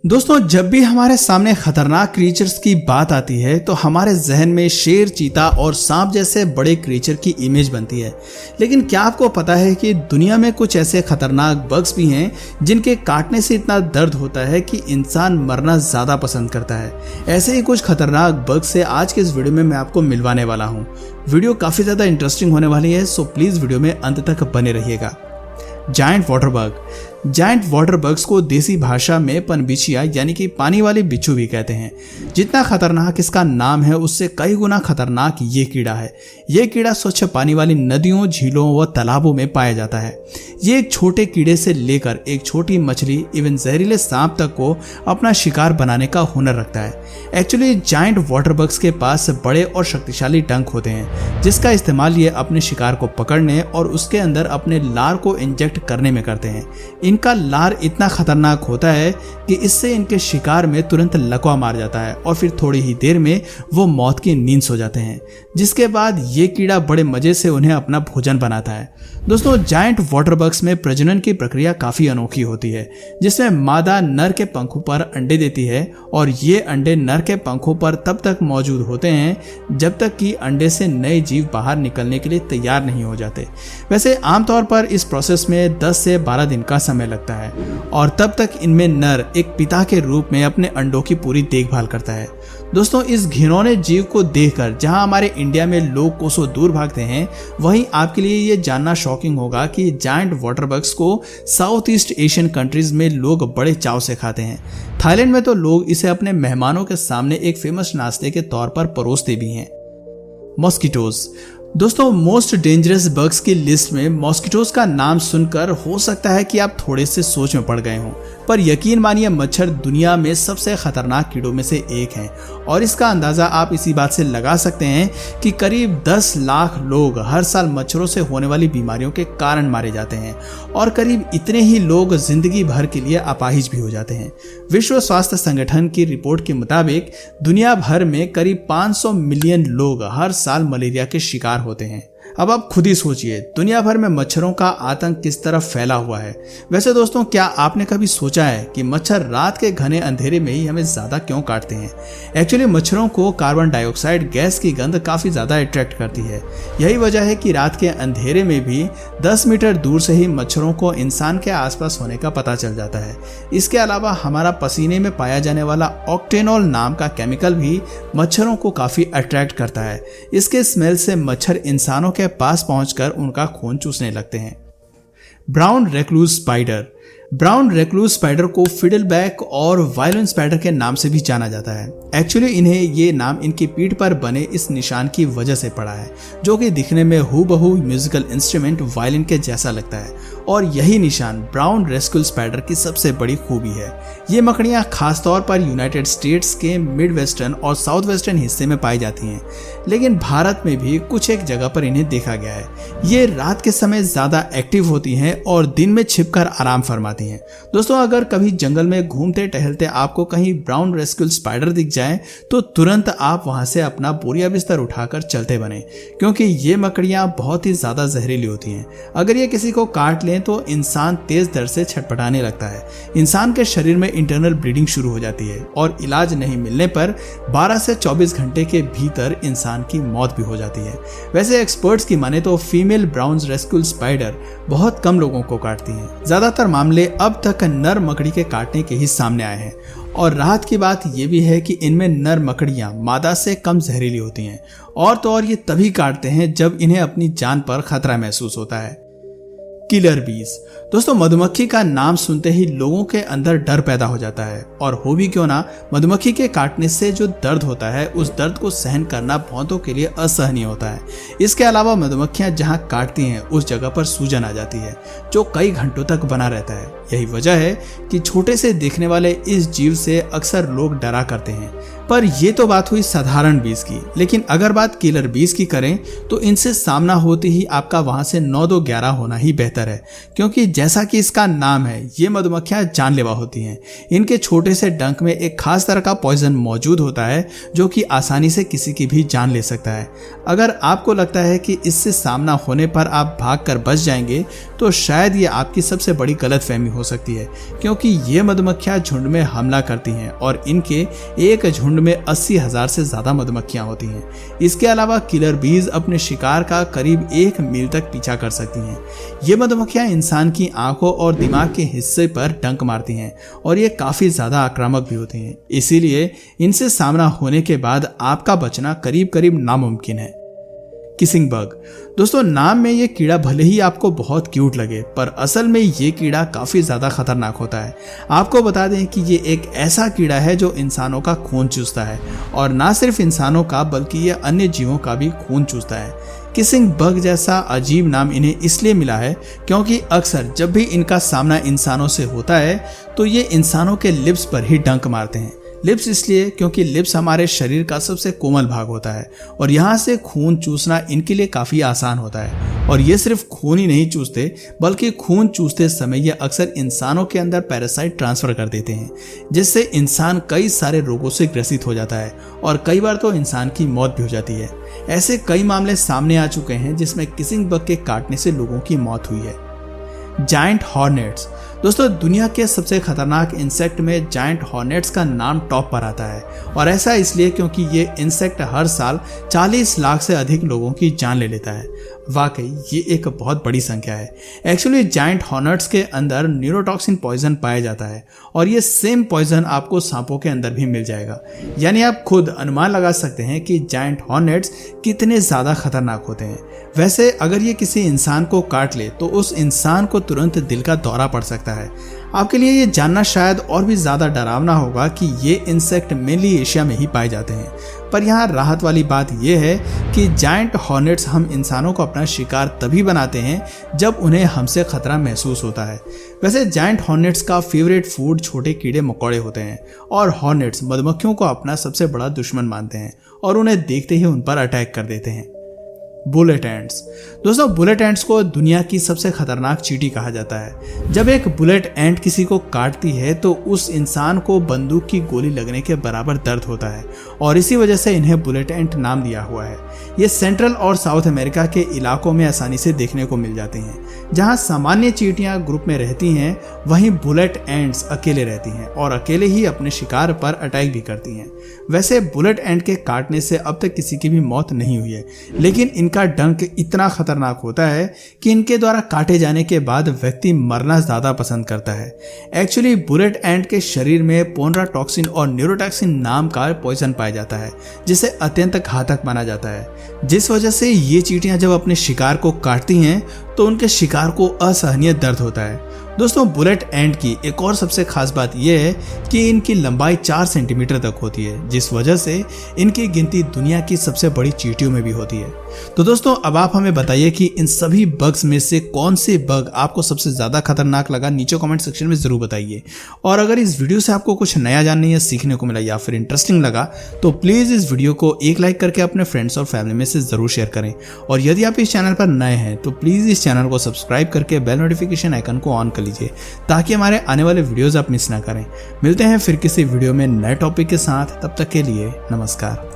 दोस्तों, जब भी हमारे सामने खतरनाक क्रीचर्स की बात आती है तो हमारे जहन में शेर, चीता और सांप जैसे बड़े क्रीचर की इमेज बनती है। लेकिन क्या आपको पता है कि दुनिया में कुछ ऐसे खतरनाक बग्स भी हैं जिनके काटने से इतना दर्द होता है कि इंसान मरना ज़्यादा पसंद करता है। ऐसे ही कुछ खतरनाक बग्स से आज के इस वीडियो में मैं आपको मिलवाने वाला हूँ। वीडियो काफ़ी ज़्यादा इंटरेस्टिंग होने वाली है, सो प्लीज़ वीडियो में अंत तक बने रहिएगा। Giant water bug. Giant water bugs को देसी भाषा में पनबिछिया यानी कि पानी वाले बिच्छू भी कहते हैं। जितना खतरनाक इसका नाम है उससे कई गुना खतरनाक ये कीड़ा है। ये कीड़ा स्वच्छ पानी वाली नदियों, झीलों व तालाबों में पाया जाता है। ये एक छोटे कीड़े से लेकर एक छोटी मछली, इवन जहरीले सांप तक को अपना शिकार बनाने का हुनर रखता है। एक्चुअली जायंट वाटर बग्स के पास बड़े और शक्तिशाली डंक होते हैं जिसका इस्तेमाल ये अपने शिकार को पकड़ने और उसके अंदर अपने लार को इंजेक्ट करने में करते हैं। इनका लार इतना खतरनाक होता है कि इससे इनके शिकार में तुरंत लकवा मार जाता है और फिर थोड़ी ही देर में वो मौत की नींद सो जाते हैं, जिसके बाद ये कीड़ा बड़े मजे से उन्हें अपना भोजन बनाता है। दोस्तों, जायंट वाटर बग्स में प्रजनन की प्रक्रिया काफी अनोखी होती है, जिसमें मादा नर के पंखों पर अंडे देती है और ये अंडे नर के पंखों पर तब तक मौजूद होते हैं जब तक कि अंडे से नए जीव बाहर निकलने के लिए तैयार नहीं हो जाते। वैसे आमतौर पर इस प्रोसेस में 10 से 12 दिन का समय लगता है और तब तक इनमें नर एक पिता के रूप में अपने अंडों की पूरी देखभाल करता है। दोस्तों, इस घिनौने जीव को देखकर जहां हमारे इंडिया में लोग कोसों दूर भागते हैं, वहीं आपके लिए ये जानना शॉकिंग होगा कि जायंट वाटर बग्स को साउथ ईस्ट एशियन कंट्रीज में लोग बड़े चाव से खाते हैं। थाईलैंड में तो लोग इसे अपने मेहमानों के सामने एक फेमस नाश्ते के तौर पर परोसते भी हैं। मॉस्किटोज। दोस्तों, मोस्ट डेंजरस बग्स की लिस्ट में मॉस्किटोज का नाम सुनकर हो सकता है कि आप थोड़े से सोच में पड़ गए हों, पर यकीन मानिए मच्छर दुनिया में सबसे खतरनाक कीड़ों में से एक हैं और इसका अंदाज़ा आप इसी बात से लगा सकते हैं कि करीब 10 लाख लोग हर साल मच्छरों से होने वाली बीमारियों के कारण मारे जाते हैं और करीब इतने ही लोग जिंदगी भर के लिए अपाहिज भी हो जाते हैं। विश्व स्वास्थ्य संगठन की रिपोर्ट के मुताबिक दुनिया भर में करीब 500 मिलियन लोग हर साल मलेरिया के शिकार होते हैं। अब आप खुद ही सोचिए, दुनिया भर में मच्छरों का आतंक किस तरह फैला हुआ है। वैसे दोस्तों, क्या आपने कभी सोचा है कि मच्छर रात के घने अंधेरे में ही हमें ज्यादा क्यों काटते हैं? एक्चुअली मच्छरों को कार्बन डाइऑक्साइड गैस की गंध काफी ज्यादा अट्रैक्ट करती है। यही वजह है कि रात के अंधेरे में भी 10 मीटर दूर से ही मच्छरों को इंसान के आसपास होने का पता चल जाता है। इसके अलावा हमारा पसीने में पाया जाने वाला ऑक्टेनॉल नाम का केमिकल भी मच्छरों को काफी अट्रैक्ट करता है। इसके स्मेल से मच्छर इंसानों के पास पहुंचकर उनका खून चूसने लगते हैं। Brown recluse spider. Brown recluse spider को फिडलबैक और वायलिन स्पाइडर के नाम से भी जाना जाता है। एक्चुअली इन्हें ये नाम इनकी पीठ पर बने इस निशान की वजह से पड़ा है, जो कि दिखने में हूबहू म्यूजिकल इंस्ट्रूमेंट वायलिन के जैसा लगता है और यही निशान ब्राउन रेक्लूज स्पाइडर की सबसे बड़ी खूबी है। ये मकड़ियाँ खासतौर पर यूनाइटेड स्टेट्स के मिड वेस्टर्न और साउथ वेस्टर्न हिस्से में पाई जाती हैं, लेकिन भारत में भी कुछ एक जगह पर इन्हें देखा गया है। ये रात के समय ज्यादा एक्टिव होती हैं और दिन में छिपकर आराम फरमाती हैं। दोस्तों, अगर कभी जंगल में घूमते टहलते आपको कहीं ब्राउन रेक्लूज स्पाइडर दिख जाए तो तुरंत आप वहां से अपना बोरिया बिस्तर उठाकर चलते बने, क्योंकि ये मकड़ियां बहुत ही ज्यादा जहरीली होती हैं। अगर ये किसी को काट लें तो इंसान तेज दर्द से छटपटाने लगता है। इंसान के शरीर में इंटरनल ब्लीडिंग शुरू हो जाती है और इलाज नहीं मिलने पर 12 से 24 घंटे के भीतर इंसान की मौत भी हो जाती है। वैसे एक्सपर्ट्स की माने तो फीमेल ब्राउन रेक्लूज स्पाइडर बहुत कम लोगों को काटती हैं। ज्यादातर मामले अब तक नर मकड़ी के काटने के ही सामने आए हैं और राहत की बात यह भी है कि इनमें नर मकड़ियां मादा से कम जहरीली होती हैं और तो और ये तभी काटते हैं जब इन्हें अपनी जान पर खतरा महसूस होता है। किलर बीज। दोस्तों, मधुमक्खी का नाम सुनते ही लोगों के अंदर डर पैदा हो जाता है और हो भी क्यों ना, मधुमक्खी के काटने से जो दर्द होता है उस दर्द को सहन करना बहुतों के लिए असहनीय होता है। इसके अलावा मधुमक्खियां जहां काटती हैं उस जगह पर सूजन आ जाती है जो कई घंटों तक बना रहता है। यही वजह है कि छोटे से दिखने वाले इस जीव से अक्सर लोग डरा करते हैं। पर ये तो बात हुई साधारण बीज की, लेकिन अगर बात किलर बीज की करें तो इनसे सामना होते ही आपका वहां से 9-2-11 होना ही बेहतर है, क्योंकि जैसा कि इसका नाम है, ये मधुमक्खियां जानलेवा होती हैं। इनके छोटे से डंक में एक खास तरह का पॉइजन मौजूद होता है जो कि आसानी से किसी की भी जान ले सकता है। अगर आपको लगता है कि इससे सामना होने पर आप भागकर बच जाएंगे तो शायद ये आपकी सबसे बड़ी गलतफहमी हो सकती है, क्योंकि ये मधुमक्खियां झुंड में हमला करती हैं और इनके एक झुंड में 80,000 से ज्यादा मधुमक्खियां होती हैं। इसके अलावा किलर बीज अपने शिकार का करीब 1 मील तक पीछा कर सकती हैं। ये मधुमक्खियां इंसान की आंखों और दिमाग के हिस्से पर डंक मारती हैं और ये काफी ज्यादा आक्रामक भी होती हैं। इसीलिए इनसे सामना होने के बाद आपका बचना करीब करीब नामुमकिन है। Kissing bug. दोस्तों, नाम में ये कीड़ा भले ही आपको बहुत क्यूट लगे, पर असल में ये कीड़ा काफी ज्यादा खतरनाक होता है। आपको बता दें कि ये एक ऐसा कीड़ा है जो इंसानों का खून चूसता है, और ना सिर्फ इंसानों का बल्कि ये अन्य जीवों का भी खून चूसता है। किसिंग बग जैसा अजीब नाम इन्हें इसलिए मिला है क्योंकि अक्सर जब भी इनका सामना इंसानों से होता है तो ये इंसानों के लिप्स पर ही डंक मारते हैं। लिप्स इसलिए क्योंकि लिप्स हमारे शरीर का सबसे कोमल भाग होता है और यहाँ से खून चूसना इनके लिए काफी आसान होता है। और ये सिर्फ खून ही नहीं चूसते, बल्कि खून चूसते समय ये अक्सर इंसानों के अंदर पैरासाइट ट्रांसफर कर देते हैं, जिससे इंसान कई सारे रोगों से ग्रसित हो जाता है और कई बार तो इंसान की मौत भी हो जाती है। ऐसे कई मामले सामने आ चुके हैं जिसमें किसिंग बग के काटने से लोगों की मौत हुई है। Giant hornets. दोस्तों, दुनिया के सबसे खतरनाक इंसेक्ट में जायंट हॉर्नेट्स का नाम टॉप पर आता है, और ऐसा इसलिए क्योंकि ये इंसेक्ट हर साल 40 लाख से अधिक लोगों की जान ले लेता है। वाकई ये एक बहुत बड़ी संख्या है। एक्चुअली जायंट हॉर्नेट्स के अंदर न्यूरोटॉक्सिन पॉइजन पाया जाता है और ये सेम पॉइजन आपको सांपों के अंदर भी मिल जाएगा। यानी आप खुद अनुमान लगा सकते हैं कि जायंट हॉर्नेट्स कितने ज्यादा खतरनाक होते हैं। वैसे अगर ये किसी इंसान को काट ले तो उस इंसान को तुरंत दिल का दौरा पड़ सकता है। आपके लिए ये जानना शायद और भी ज्यादा डरावना होगा कि ये इंसेक्ट मेनली एशिया में ही पाए जाते हैं, पर यहाँ राहत वाली बात यह है कि जायंट हॉर्नेट्स हम इंसानों को अपना शिकार तभी बनाते हैं जब उन्हें हमसे खतरा महसूस होता है। वैसे जायंट हॉर्नेट्स का फेवरेट फूड छोटे कीड़े मकोड़े होते हैं और हॉर्नेट्स मधुमक्खियों को अपना सबसे बड़ा दुश्मन मानते हैं और उन्हें देखते ही उन पर अटैक कर देते हैं। Bullet ants. दोस्तों, बुलेट एंट्स को दुनिया की सबसे खतरनाक चींटी कहा जाता है। जब एक बुलेट एंट किसी को काटती है तो उस इंसान को बंदूक की गोली लगने के बराबर दर्द होता है और इसी वजह से इन्हें बुलेट एंट नाम दिया हुआ है। ये सेंट्रल और साउथ अमेरिका के इलाकों में आसानी से देखने को मिल जाती हैं। जहां सामान्य चींटियां ग्रुप में रहती हैं, वहीं बुलेट एंट्स अकेले रहती हैं और अकेले ही अपने शिकार पर अटैक भी करती हैं। वैसे बुलेट एंट के काटने से अब तक किसी की भी मौत नहीं हुई है, लेकिन इनका डंक इतना खतरनाक होता है कि इनके द्वारा काटे जाने के बाद व्यक्ति मरना ज्यादा पसंद करता है। एक्चुअली बुलेट एंट के शरीर में पोनराटॉक्सिन और न्यूरोटॉक्सिन नाम का पॉइजन पाया जाता है, जिसे अत्यंत घातक माना जाता है, जिस वजह से ये चींटियां जब अपने शिकार को काटती हैं तो उनके शिकार को असहनीय दर्द होता है। दोस्तों, बुलेट एंट की एक और सबसे खास बात यह है कि इनकी लंबाई 4 सेंटीमीटर तक होती है, जिस वजह से इनकी गिनती दुनिया की सबसे बड़ी चींटियों में भी होती है। तो दोस्तों, अब आप हमें बताइए कि इन सभी बग्स में से कौन से बग आपको सबसे ज्यादा खतरनाक लगा। नीचे कमेंट सेक्शन में जरूर बताइए। और अगर इस वीडियो से आपको कुछ नया जानने या सीखने को मिला या फिर इंटरेस्टिंग लगा तो प्लीज इस वीडियो को एक लाइक करके अपने फ्रेंड्स और फैमिली में से जरूर शेयर करें। और यदि आप इस चैनल पर नए हैं तो प्लीज इस चैनल को सब्सक्राइब करके बेल नोटिफिकेशन आइकन को ऑन कर लीजिए, ताकि हमारे आने वाले वीडियोस आप मिस ना करें। मिलते हैं फिर किसी वीडियो में नए टॉपिक के साथ, तब तक के लिए नमस्कार।